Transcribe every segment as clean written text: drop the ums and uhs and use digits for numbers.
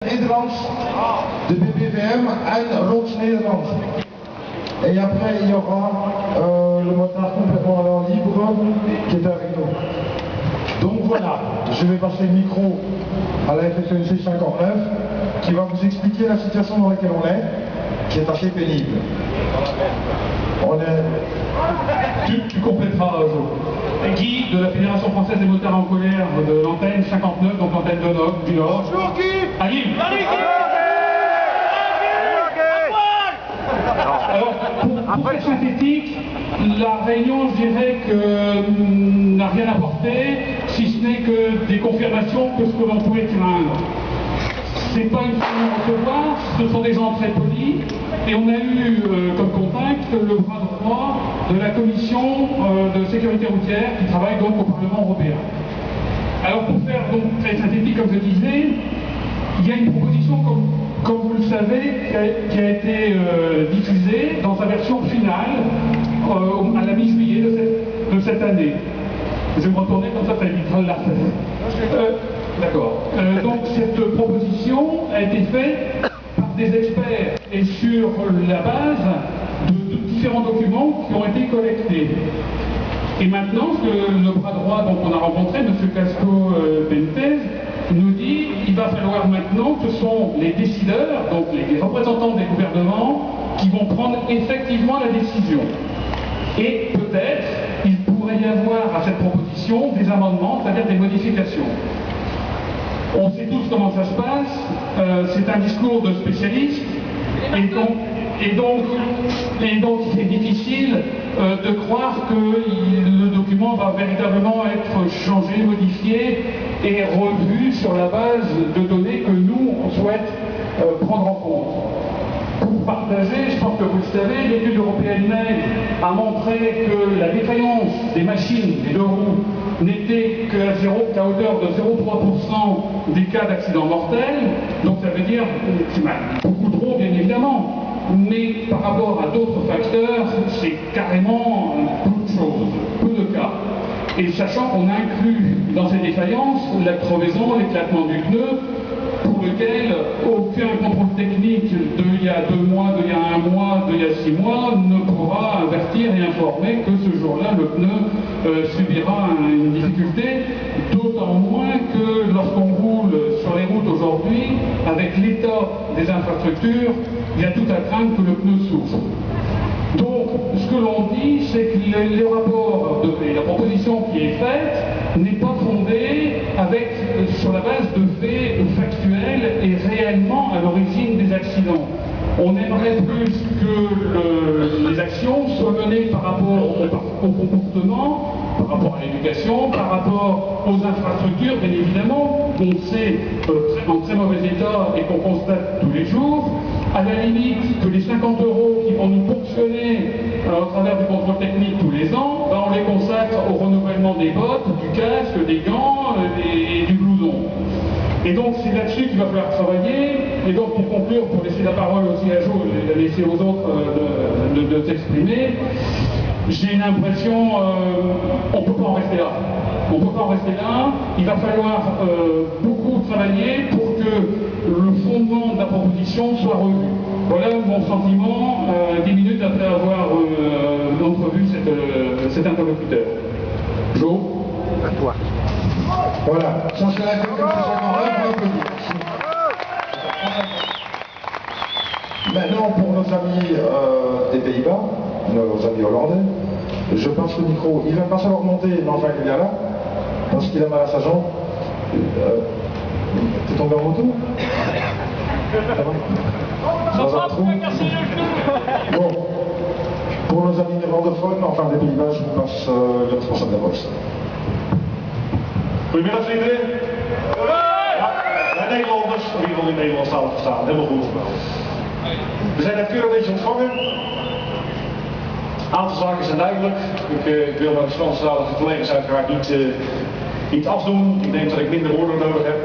Nederlands, de BBVM en Rots Nederland. Et après, il y aura le motard complètement à l'air libre qui est avec nous. Donc voilà, je vais passer le micro à la FFNC 59 qui va vous expliquer la situation dans laquelle on est, qui est assez pénible. On est... Tu compléteras, Jo. Guy, de la Fédération Française des Motards en Colère, de l'antenne 59, donc l'antenne du Nord. Bonjour Guy. Ali. Alors, pour être synthétique, la réunion, je dirais que n'a rien apporté, si ce n'est que des confirmations que ce que l'on pouvait craindre. C'est pas une façon de recevoir, ce sont des gens très polis, et on a eu comme contact le bras droit de la commission de sécurité routière qui travaille donc au Parlement européen. Alors pour faire donc très synthétique, comme je disais, il y a une proposition, comme vous le savez, qui a été diffusée dans sa version finale à la mi-juillet de cette année. Je vais me retourner comme ça évitera la faire. D'accord. Donc cette proposition a été faite par des experts et sur la base de différents documents qui ont été collectés. Et maintenant, le bras droit qu'on a rencontré, M. Casco Bentez, nous dit qu'il va falloir maintenant que ce sont les décideurs, donc les représentants des gouvernements, qui vont prendre effectivement la décision. Et peut-être, il pourrait y avoir à cette proposition des amendements, c'est-à-dire des modifications. On sait tous comment ça se passe, c'est un discours de spécialistes, et donc c'est difficile de croire que le document va véritablement être changé, modifié et revu sur la base de données que nous, on souhaite prendre en compte. Pour partager, je pense que vous le savez, l'étude européenne NEG a montré que la défaillance des machines, des deux roues, n'était qu'à hauteur de 0,3% des cas d'accidents mortels. Donc ça veut dire c'est beaucoup trop, bien évidemment. Mais par rapport à d'autres facteurs, c'est carrément peu de choses, peu de cas. Et sachant qu'on inclut dans ces défaillances la crevaison, l'éclatement du pneu, pour lequel aucun contrôle technique d'il y a 2 mois, d'il y a 1 mois, d'il y a 6 mois ne pourra avertir et informer que ce jour-là le pneu subira une difficulté, d'autant moins que lorsqu'on roule sur les routes aujourd'hui, avec l'état des infrastructures, il y a tout à craindre que le pneu souffre. Donc, ce que l'on dit, c'est que le rapport et la proposition qui est faite n'est pas fondée sur la base de faits factuels et réellement à l'origine des accidents. On aimerait plus que les actions soient menées par rapport au comportement, par rapport à l'éducation, par rapport aux infrastructures, bien évidemment, qu'on sait en très mauvais état et qu'on constate tous les jours. À la limite, que les 50 € qui vont nous ponctionner au travers du contrôle technique tous les ans, ben on les consacre au renouvellement des bottes, du casque, des gants et du blouson. Et donc c'est là-dessus qu'il va falloir travailler. Et donc pour conclure, pour laisser la parole aussi à Jo et la laisser aux autres de s'exprimer, j'ai une impression, on ne peut pas en rester là. On ne peut pas en rester là. Il va falloir beaucoup travailler pour que le fondement de la proposition soit revu. Voilà mon sentiment 10 minutes après avoir entrevu cet interlocuteur. Jo. À toi. Voilà, ça c'est la FFNC 59, on applaudit. Maintenant, pour nos amis des Pays-Bas, nos amis hollandais, je passe le micro. Il va pas savoir monter, mais enfin il est là, parce qu'il a mal à sa jambe. T'es tombé en moto? Dans un trou? Bon, pour nos amis néerlandophones, enfin des Pays-Bas, je vous passe le responsable de la boxe. Goedemiddag vrienden. Ja, wij Nederlanders, in ieder geval in Nederlandstalig verstaan, helemaal goed. We zijn natuurlijk een beetje ontvangen. Een aantal zaken zijn duidelijk. Ik wil mijn Franstalige collega's uiteraard niet afdoen. Ik denk dat ik minder woorden nodig heb.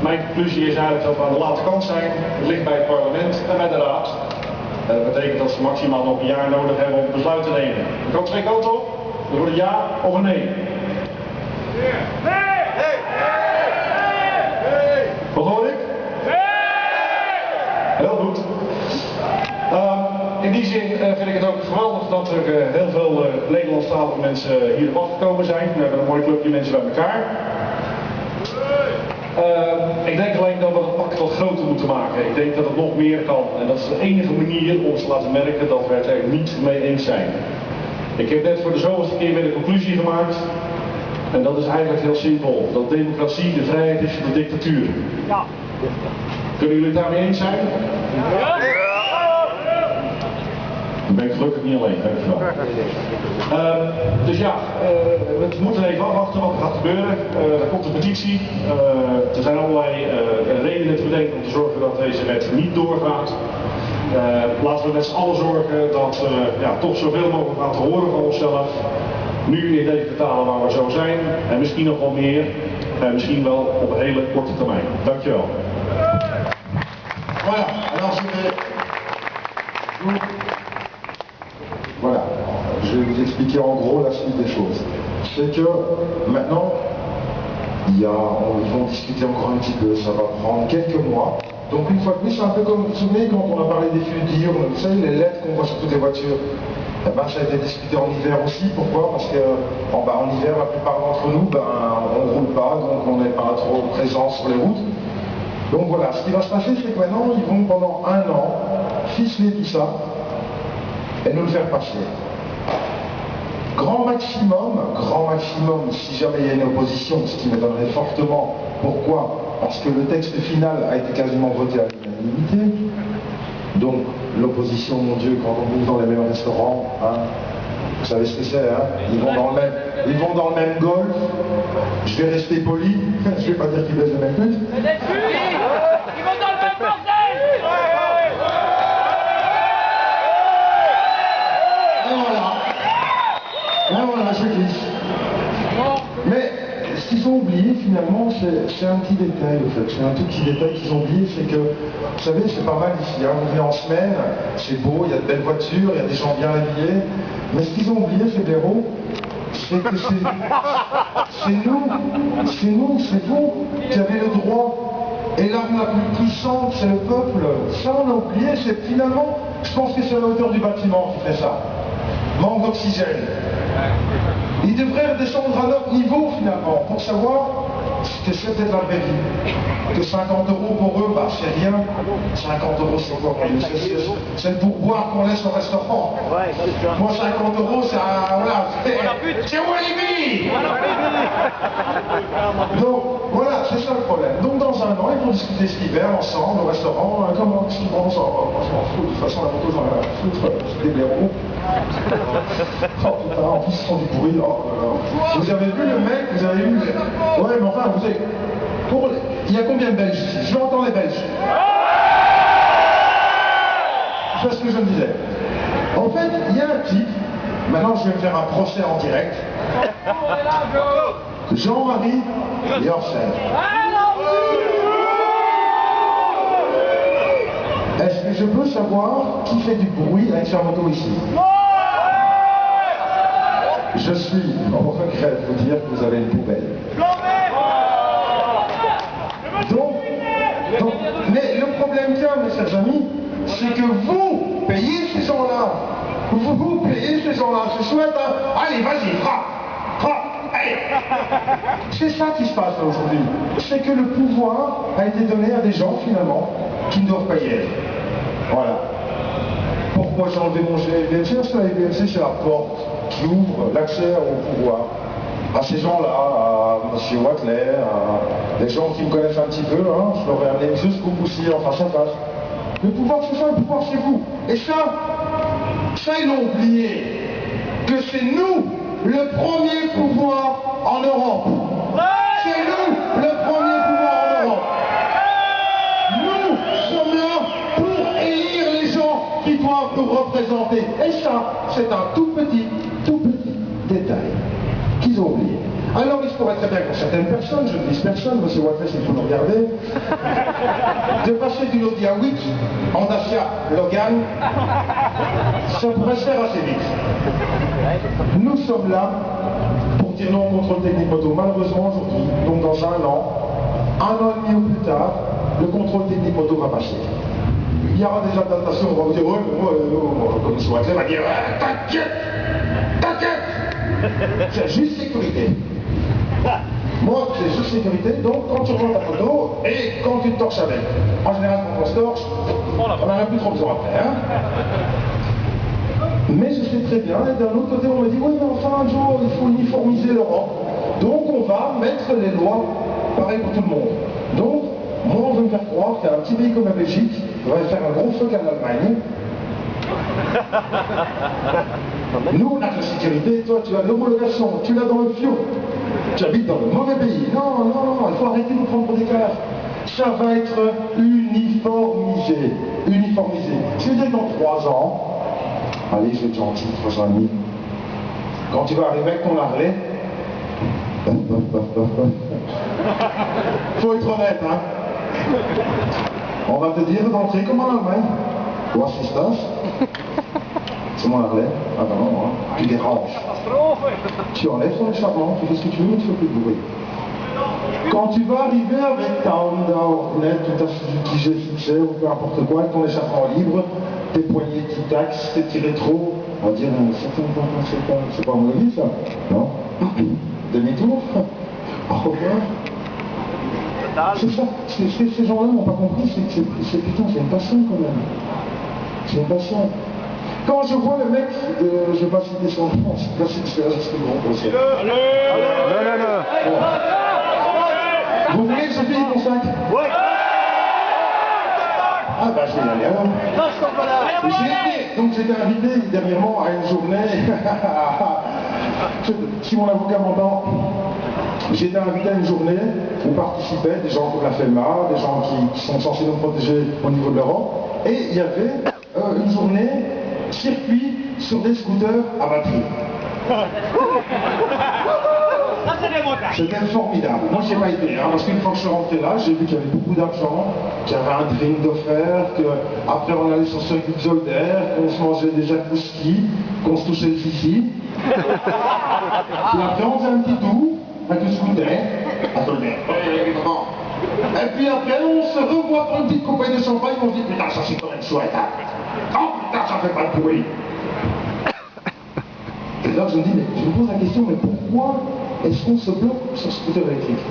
Mijn conclusie is eigenlijk dat we aan de late kant zijn. Het ligt bij het parlement en bij de raad. Dat betekent dat ze maximaal nog 1 jaar nodig hebben om besluit te nemen. Er kan 2 kanten op. Er wordt een ja of een nee. Nee! Nee! Nee! ook geweldig dat er heel veel Nederlandstalige mensen hier op afgekomen zijn. We hebben een mooi clubje mensen bij elkaar. Ik denk alleen dat we het pak wat groter moeten maken. Ik denk dat het nog meer kan. En dat is de enige manier om te laten merken dat we het er niet mee eens zijn. Ik heb net voor de zoveelste keer weer de conclusie gemaakt. En dat is eigenlijk heel simpel. Dat democratie de vrijheid is van de dictatuur. Ja. Kunnen jullie het daarmee eens zijn? Ja. Dan ben ik gelukkig niet alleen, dankjewel. Dus ja, we moeten even afwachten wat er gaat gebeuren. Er komt een petitie. Er zijn allerlei redenen te bedenken om te zorgen dat deze wet niet doorgaat. Laten we met z'n allen zorgen dat ja, toch zoveel mogelijk laten horen van onszelf. Nu in deze talen waar we zo zijn. En misschien nog wel meer. En misschien wel op een hele korte termijn. Dankjewel. Voilà, alors voilà, je vais vous expliquer en gros la suite des choses. C'est que maintenant, ils vont discuter encore un petit peu, ça va prendre quelques mois. Donc une fois de plus, c'est un peu comme, vous vous souvenez quand on a parlé des fils d'urne, vous savez, les lettres qu'on voit sur toutes les voitures. Eh ben, ça a été discuté en hiver aussi, pourquoi? Parce que en hiver, la plupart d'entre nous, on ne roule pas, donc on n'est pas trop présent sur les routes. Donc voilà, ce qui va se passer, c'est que maintenant, ils vont pendant un an ficeler tout ça et nous le faire passer. Grand maximum, si jamais il y a une opposition, ce qui m'étonnerait fortement. Pourquoi? Parce que le texte final a été quasiment voté à l'unanimité. Donc l'opposition, mon Dieu, quand on bouffe dans les mêmes restaurants, hein, vous savez ce que c'est, hein, ils vont dans le même golf. Je vais rester poli, je vais pas dire qu'ils baissent le même pute. Ils vont dans le même bordel. Et voilà, je glisse. Mais ce qu'ils ont oublié finalement, c'est un petit détail en fait. C'est un tout petit détail qu'ils ont oublié, c'est que, vous savez, c'est pas mal ici, hein, on vient en semaine, c'est beau, il y a de belles voitures, il y a des gens bien habillés. Mais ce qu'ils ont oublié, ces blaireaux, c'est que c'est nous, c'est vous qui avez le droit. Et l'arme la plus puissante, c'est le peuple. Ça, on a oublié, c'est finalement, je pense que c'est la hauteur du bâtiment qui fait ça. Manque d'oxygène. Ils devraient redescendre à notre niveau finalement pour savoir ce que c'est peut-être la vraie vie. Que 50 € pour eux, c'est rien. 50 € c'est quoi? C'est le pourboire qu'on laisse au restaurant. Moi 50 €, ça, voilà, c'est Walibi. Donc voilà, c'est ça le problème. Donc dans un an, ils vont discuter cet hiver ensemble au restaurant. Comment est-ce qu'ils vont ensemble? On s'en fout, de toute façon la moto j'en ai rien à foutre, c'est des blaireaux. Oh putain, en plus ils font du bruit. Vous avez vu le mec, vous avez vu... Ouais, mais enfin, vous avez... Il y a combien de Belges ici? Je vais entendre les Belges. C'est ce que je me disais. En fait, il y a un type, maintenant je vais me faire un procès en direct. Jean-Marie Yorsen. Est-ce que je peux savoir qui fait du bruit avec sa moto ici? Je suis en regret de vous dire que vous avez une poubelle. Donc, mais le problème qu'il y a, mes chers amis, c'est que vous payez ces gens-là. Vous payez ces gens-là. Je souhaite, allez, vas-y, frappe, allez. C'est ça qui se passe là aujourd'hui. C'est que le pouvoir a été donné à des gens, finalement, qui ne doivent pas y être. Voilà. Pourquoi j'ai enlevé mon GVMC? Parce que la GVMC, c'est la porte qui ouvre l'accès au pouvoir. À ces gens-là, à M. Wattler, à des gens qui me connaissent un petit peu, hein, je leur ai amené jusqu'au poussière en face à face. Le pouvoir, c'est ça, le pouvoir, c'est vous. Et ça, ils l'ont oublié. Que c'est nous, le premier pouvoir en Europe. C'est nous, le premier pouvoir en Europe. Nous sommes là pour élire les gens qui doivent nous représenter. Et ça, c'est un tout petit détail qu'ils ont oublié. Alors il se pourrait très bien pour certaines personnes, je ne vise personne, M. Wattler, il faut le regarder, de passer d'une Audi A8 en Dacia Logan, ça pourrait se faire assez vite. Nous sommes là pour dire non au contrôle technique moto. Malheureusement aujourd'hui, donc dans un an et demi ou plus tard, le contrôle technique moto va passer. il y aura des adaptations, on va vous dire, ouais, comme je vois, on va dire, t'inquiète, t'inquiète. C'est juste sécurité. Moi, c'est juste sécurité, donc quand tu remontes ta photo et quand tu te torches avec. En général, quand on se torche, on n'en a plus trop besoin après. Hein. Mais je sais très bien, et d'un autre côté, on me dit, oui, mais enfin, un jour, il faut uniformiser l'Europe. Donc, on va mettre les lois pareil pour tout le monde. Donc, moi, on veut me faire croire qu'un petit pays comme la Belgique va faire un gros feu qu'en Allemagne. Nous, on a la sécurité, toi, tu as l'homologation, tu l'as dans le fion. Tu habites dans le mauvais pays. Non, non, non, il faut arrêter de nous prendre pour des classes. Ça va être uniformisé. Uniformisé. Ce qui veut dire que dans 3 ans, allez, je vais être gentil, 3 ans et demi, quand tu vas arriver avec ton Harley, faut être honnête, hein. On va te dire d'entrer comme en Allemagne. Ou assistance. C'est mon Harley. Ah ben non, hein. Tu déranges. Tu enlèves ton échappement, tu fais ce que tu veux, mais tu fais plus de bruit. Quand tu vas arriver avec ta Honda, Hornet, ou ta Suzuki G6 ou peu importe quoi, avec ton échappement libre, tes poignées qui taxent, tes tirés trop, on va dire, c'est pas mon avis ça. Non. Demi-tour. Au revoir. C'est ça. Ces gens-là n'ont pas compris, c'est putain, c'est une passion quand même. C'est une passion. Quand je vois le mec, je ne vais pas citer son nom, je ne sais pas si c'est le gros procès. Vous voulez que je paye ton sac? Oui. Ah bah je vais y aller alors. Donc j'étais invité dernièrement à une journée, si mon avocat m'entend, j'étais invité à une journée où participaient des gens comme la FEMA, des gens qui sont censés nous protéger au niveau de l'Europe, et il y avait une journée circuit sur des scooters à batterie. C'était formidable. Moi, j'ai pas été, hein, parce qu'une fois que je suis rentré là, j'ai vu qu'il y avait beaucoup d'argent, qu'il y avait un drink offert, qu'après on allait sur circuit de Zolder, qu'on se mangeait des jacuzzi, qu'on se touchait le zizi. Puis après, on faisait un petit tour avec le scooter à Zolder. Et puis après, on se revoit pour une petite compagnie de champagne, on se dit putain, ça c'est quand même chouette. Hein. Oh putain, ça fait pas de bruit. Et là, je me dis, mais je me pose la question, mais pourquoi est-ce qu'on se bloque sur ce scooter électrique?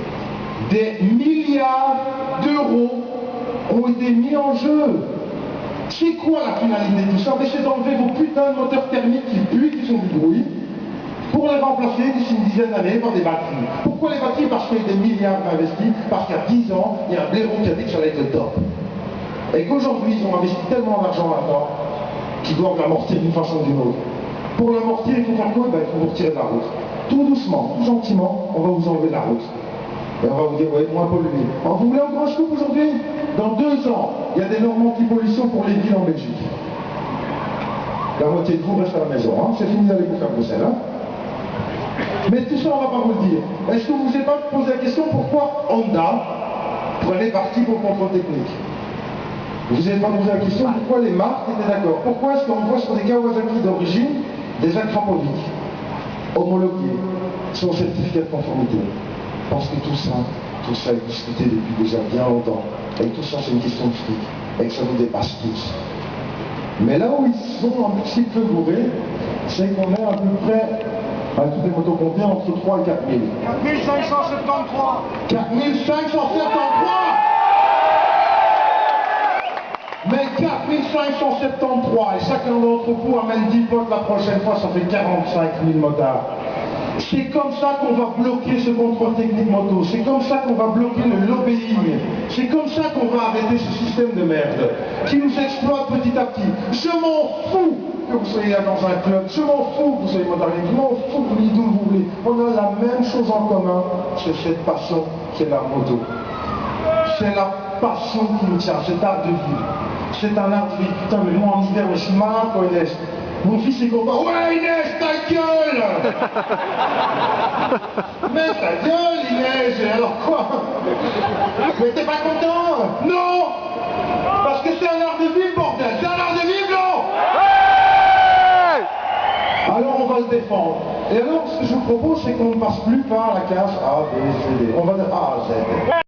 Des milliards d'euros ont été mis en jeu. C'est quoi la finalité de tout ça? C'est d'enlever vos putains de moteurs thermiques qui puent, qui font du bruit, pour les remplacer d'ici une dizaine d'années par des batteries. Pourquoi les batteries? Parce qu'il y a eu des milliards investis, parce qu'il y a 10 ans, il y a un blaireau qui a dit que ça allait être le top. Et qu'aujourd'hui, ils ont investi tellement d'argent là-dedans qu'ils doivent l'amortir d'une façon ou d'une autre. Pour l'amortir, il faut faire quoi? Il faut vous retirer de la route. Tout doucement, tout gentiment, on va vous enlever de la route. Et on va vous dire, ouais, moins pollué. Alors, vous voulez un grand scoop aujourd'hui? Dans 2 ans, il y a des normes anti-pollution pour les villes en Belgique. La moitié de vous reste à la maison, hein. C'est fini d'aller vous faire Bruxelles, hein. Mais tout ça, on ne va pas vous le dire. Est-ce que vous ne vous êtes pas posé la question pourquoi Honda prenait parti pour le contrôle technique? Vous n'avez pas posé la question pourquoi les marques étaient d'accord? Pourquoi est-ce qu'on voit sur des Kawasaki d'origine des Akrapovic homologués sur certificat de conformité? Parce que tout ça est discuté depuis déjà bien longtemps. Et tout ça, c'est une question de fric. Et que ça nous dépasse tous. Mais là où ils sont un petit peu bourrés, c'est qu'on est à peu près, à toutes les motos comptées, entre 3 et 4 000. 4573. 4573. Mais 4573, et chacun d'entre vous amène 10 potes la prochaine fois, ça fait 45 000 motards. C'est comme ça qu'on va bloquer ce contrôle technique moto, c'est comme ça qu'on va bloquer le lobbying, c'est comme ça qu'on va arrêter ce système de merde qui nous exploite petit à petit. Je m'en fous que vous soyez là dans un club, je m'en fous que vous soyez motardier, je m'en fous que vous dites d'où vous voulez. On a la même chose en commun, c'est cette passion qui est la moto. C'est la passion qui nous tient, cet art de vivre. C'est un art de vie. Putain, mais moi en hiver, je suis malin quoi, Inès. Mon fils est content. Ouais, Inès, ta gueule. Mais ta gueule, Inès. Alors quoi? Mais t'es pas content? Non. Parce que c'est un art de vivre, bordel. C'est un art de vivre, non? Alors on va le défendre. Et alors, ce que je vous propose, c'est qu'on ne passe plus par la case A, B, C, D. On va de A à Z.